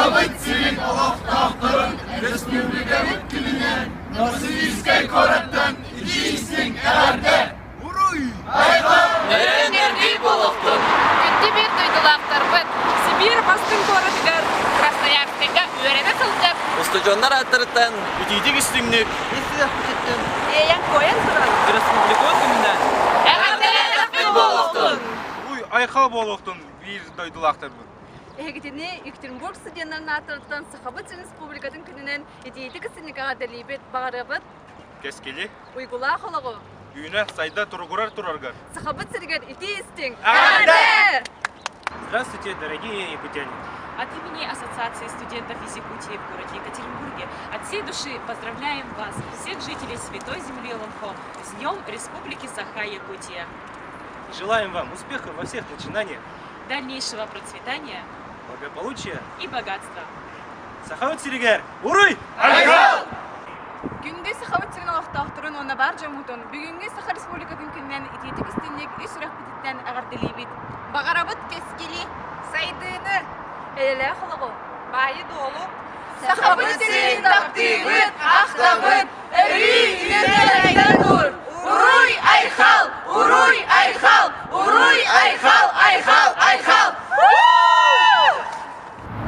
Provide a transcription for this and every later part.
Сахабыт сирин олоқтақтырын республика бүткілінен Новосибирскай городтан идеистің әрді. Уруй! Айға! Өрендердей болуқтың. Күнді бір дойдылақтар бұд. Сибир бастың городығар. Красноярскайға өрене сылдыр. Устуджондар аттырыттан үтейдік істіңнік. Еян қойын тұрын. Республика өткімінен. Әғірделердің болуқтың. Уй, айқал болуқтың бір дойдылақтар бұл. Эгдени Екатеринбург студенттарын атырыттан Сахабыт Республикатын күнінен идейтік істінік ағадалейбет бағарабыт. Кескелі, Уйгула қолығы. үйіне сайда тұрғырар тұрарғар. Сахабыт сіргер идеистің. Здравствуйте, дорогие якутяне. От имени Ассоциации студентов из Якутии в городе Екатеринбурге от всей души поздравляем вас, всех жителей Святой Земли Ломхо, с Днем Республики Саха-Якутия. Желаем вам успехов во всех начинаниях, Дальнейшего процветания благополучия. и богатства. Сахавыт сиригер, уруй! Айға! Күнде Сахабыт сирин олақтақтырын оны бар жамутын. Бүгінгі Саха Республикатын күнінен идейтік істінік үш рәхбетіттен ағарделейбет. Бағарабыт кескелі. Сайдыны. Әлі қолығы. Байы долу. Сахабыт сирин таптығыт, ақтабыт, әрі үйерден тұр. Уруй, айқал! Уруй, айқал! Уруй, айқал! Айқал! Айқал!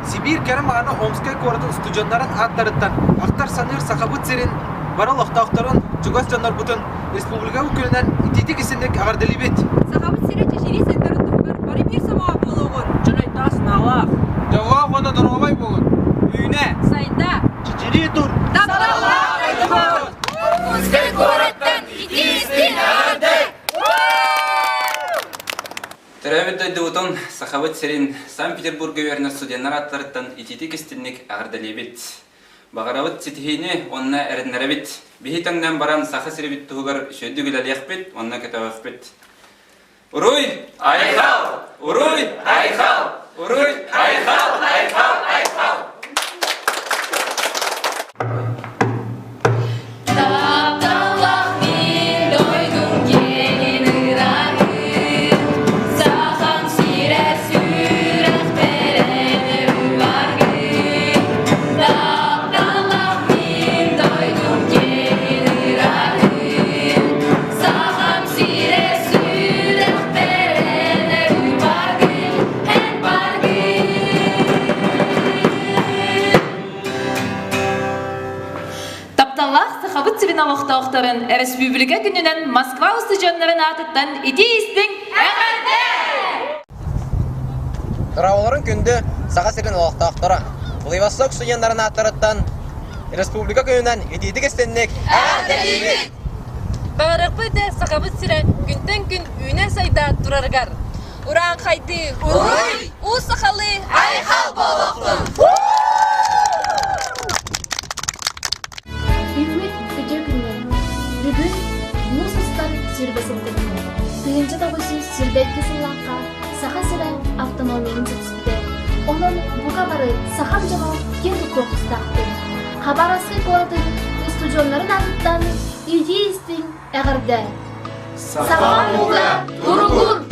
Сибирь кәрім ағаны Омскай қорытын студенттарын аттарыттан ақтар саныр Сахабыт сирин барал ақтақтарын жүгас жанар бұтын республика өкілінен идейтік ісіндік ағарделебет. Сахабыт сирин чешері сендерін тұғыр. Бары бір самаға болуғын. Жынай тасын ағақ. Жауға қона дұрғабай болын. Үйіне. Сайда. Чечері тұр. Омскай городтан идеистің әрді. Тәрәбет дойды ұтын Сахабыт сирин Санкт-Петербург губернер студенттар аттарыттан идейтік істінік ағарделебет. Бағарабыт сетихейіне онына әрінәрәбет. Бейхетаңдан баран сақы сиребет тұғығар шөйді гүләлі әқпет, онына көті әқпет. Уруй! Айқал! Уруй! Айқал! Уруй! Айқал! Айқал! Айқал! Сахабыт сирин олоқтақтарын республика күнінен Москва студенттарын атыттан идеистің әрді! Тұрауларын күнді Саха сирин олоқтақтары Владивосток студенттарын аттарыттан республика күнінен идейтік істеннік әрді! Бағарықпы да Сахабыт сирин күнтен күн үйіне сайда тұрарғар. Уран қайды. Уруй! У сақалы. Айқал болуқтың! Бүгін мұсыстар сербесін күніне. Түйінші табышы сербет кесіллаққа Саха сирин автономияның түспіде. Оның бұға бары Сахам жама кенді қоқыстақты. Хабаровский қордың студионларын ағыттан идеистің әғірді. Сахам мұға тұрғыр!